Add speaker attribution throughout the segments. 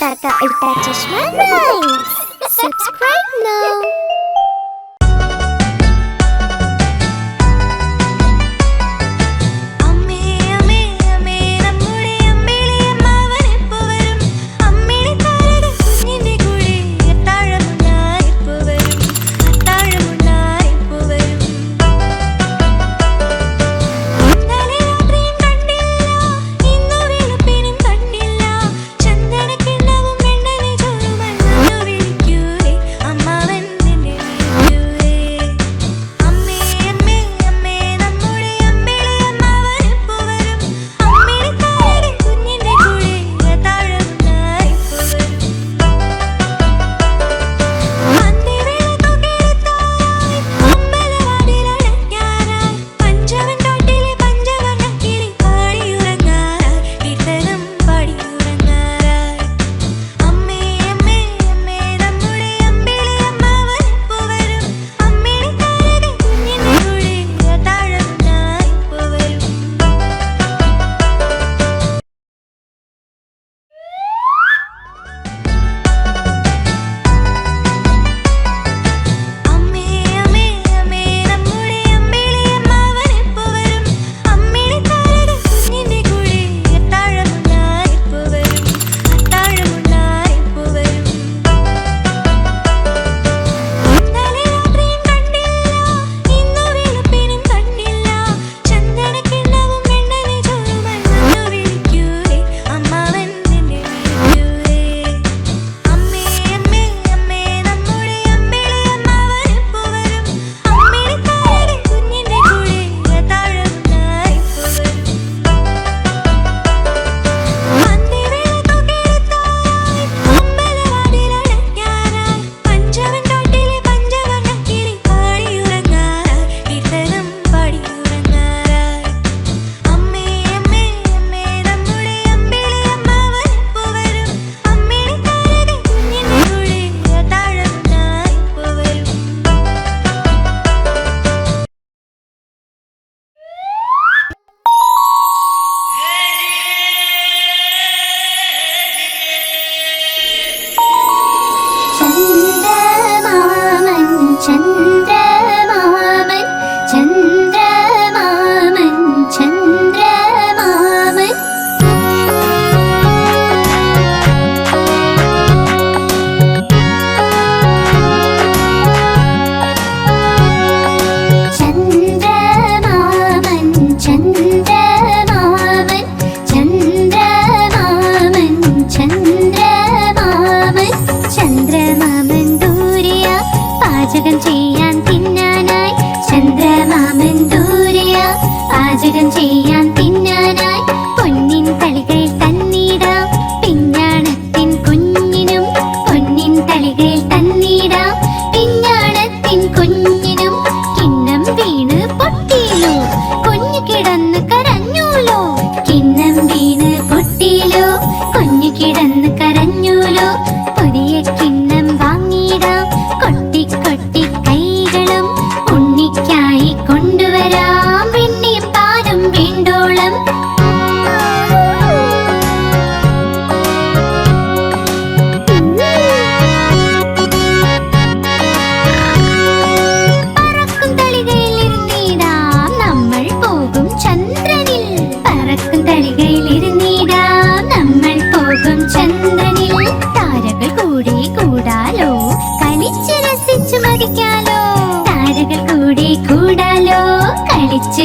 Speaker 1: Tarka Ultra Chashma Rhymes. Subscribe now.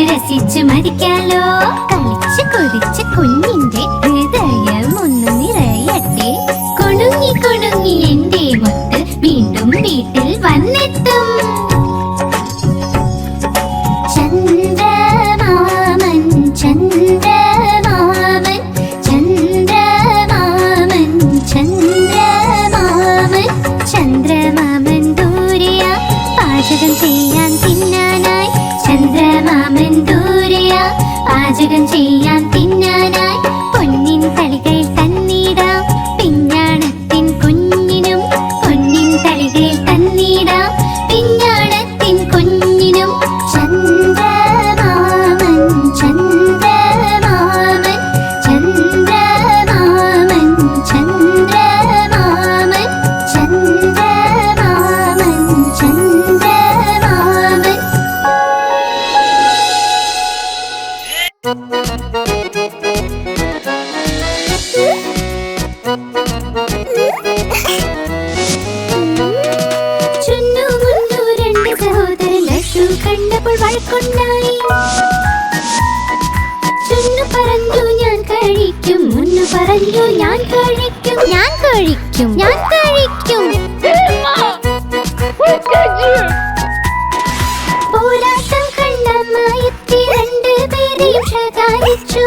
Speaker 2: രസിച്ചു മരിക്കാലോ കളിച്ചു കൊതിച്ച കുഞ്ഞിന്റെ ഹൃദയം ഒന്ന് നിറയട്ടെ കുണുങ്ങി കുണുങ്ങി എന്റെ മുത്ത് വീണ്ടും വീട്ടിൽ വന്നെത്തും ചന്ദ്രമാമൻ ചന്ദ്രമാമൻ ചന്ദ്രമാമൻ ചന്ദ്രമാമൻ ചന്ദ്രമാമൻ ദൂരെയാ പാചകം ചെയ്യാൻ തിന്നാനായി ചന്ദ്രമാമൻ ദൂരെയാ പാചകം ചുന്നു മുന്നു രണ്ട് സഹോദരൻ ലഡ്ഡു കണ്ടപ്പോൾ വഴക്കുണ്ടായി. ചുന്നു പറഞ്ഞു ഞാൻ കഴിക്കും, മുന്നു പറഞ്ഞു ഞാൻ കഴിക്കും, ഞാൻ കഴിക്കും, ഞാൻ കഴിക്കും. പോരാട്ടം കണ്ടമ്മായെത്തി രണ്ടുപേരെയും ശകാരിച്ചു.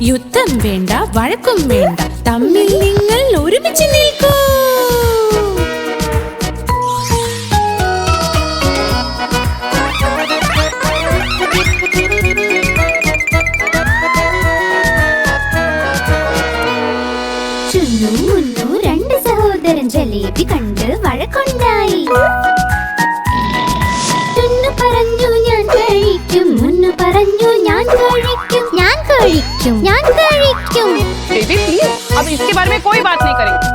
Speaker 3: യുദ്ധം വേണ്ട, വഴക്കും വേണ്ട, തമ്മിൽ നിങ്ങൾ ഒരുമിച്ച് നിൽക്കൂ.
Speaker 2: ചുന്നു മുന്നു രണ്ട് സഹോദരൻ ജലേബി കണ്ട് വഴക്കുണ്ടായി. ചുന്നു പറഞ്ഞു ഞാൻ കഴിക്കും, മുന്നു പറഞ്ഞു ഞാൻ കഴിക്കും, ഞാൻ കഴിക്കും, ഞാൻ കഴിക്കും.
Speaker 4: बेबी प्लीज अब इसके बारे में कोई बात नहीं करेंगे.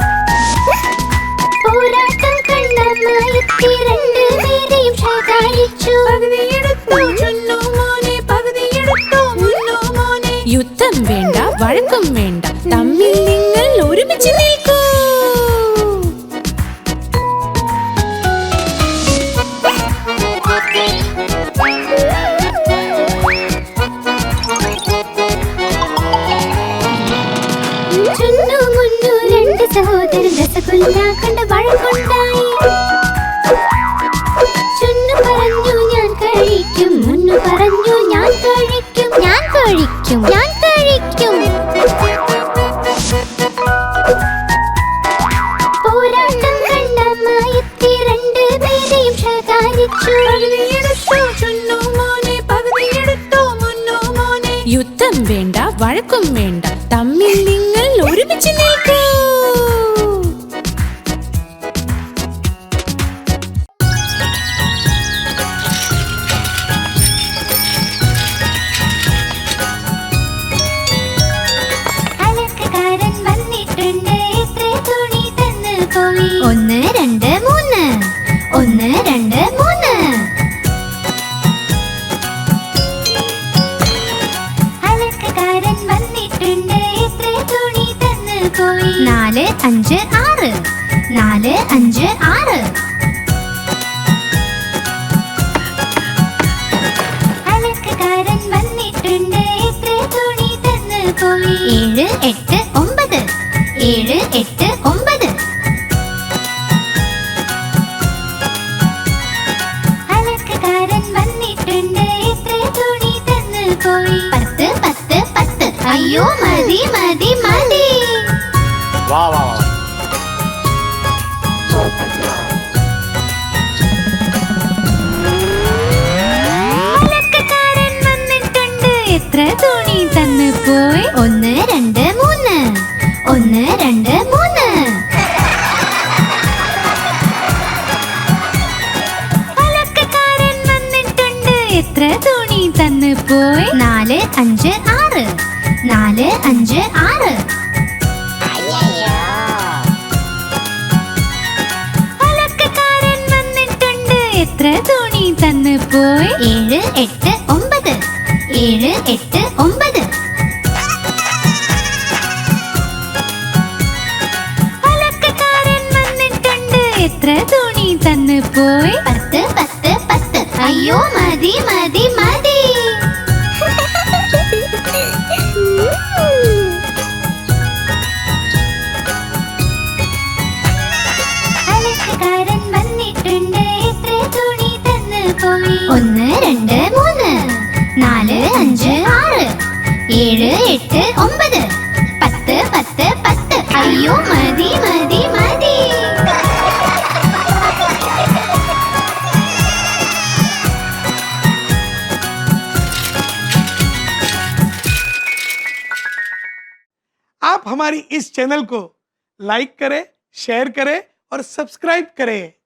Speaker 2: പോരാട്ടം കണ്ടമ്മായെത്തി രണ്ടുപേരെയും ശകാരിച്ചു.
Speaker 3: യുദ്ധം വേണ്ട, വഴക്കും വേണ്ട, തമ്മിൽ നിങ്ങൾ ഒരുമിച്ച് നിൽക്കൂ.
Speaker 2: ചുന്നു മുന്നു രണ്ട് സഹോദരൻ രസഗുല്ല കണ്ട് വഴക്കുണ്ടായി. ചുന്നു പറഞ്ഞു ഞാൻ കഴിക്കും, മുന്നു പറഞ്ഞു ഞാൻ കഴിക്കും, ഞാൻ കഴിക്കും, ഞാൻ കഴിക്കും. പോരാട്ടം കണ്ടമ്മായെത്തി രണ്ടുപേരെയും ശകാരിച്ചു.
Speaker 3: യുദ്ധം വേണ്ട, വഴക്കും വേണ്ട, തമ്മിൽ നിങ്ങൾ ഒരുമിച്ച് നിൽക്കൂ.
Speaker 2: അലക്കുകാരൻ വന്നിട്ടുണ്ട്, എത്ര തുണി തന്നു പോയി. 1 2 3 1 2 3. അലക്കുകാരൻ വന്നിട്ടുണ്ട്, എത്ര തുണി തന്നു പോയി. 4 5 6 4 5 6. അലക്കുകാരൻ വന്നിട്ടുണ്ട്, എത്ര തുണി തന്നു പോയി. 7 8 9 7 8 9. അലക്കുകാരൻ വന്നിട്ടുണ്ട്, എത്ര തുണി തന്നു പോയി. 10 10 10. അയ്യോ മതി മതി മതി.
Speaker 5: वाह वाह वाह
Speaker 2: അലക്കുകാരൻ വന്നിട്ടുണ്ട്, എത്ര തുണി തന്നു പോയി. 1 2 3 1 2 3. അലക്കുകാരൻ വന്നിട്ടുണ്ട്, എത്ര തുണി തന്നു പോയി. 4 5 6 4 5 6. അലക്കുകാരൻ വന്നിട്ടുണ്ട്, എത്ര തുണി തന്നു പോയി. 7 8 9 7 8 9. അലക്കുകാരൻ വന്നിട്ടുണ്ട്, എത്ര തുണി തന്നു പോയി. 10 10 10. അയ്യോ മതി മതി മതി. അലക്കുകാരൻ വന്നിട്ടുണ്ട്, എത്ര തുണി തന്നു പോയി. 1 2 3 4 5 6 7 8 9 10 10 10. അയ്യോ മതി മതി മതി.
Speaker 6: आप हमारी इस चैनल को लाइक करें, शेयर करें और सब्सक्राइब करें।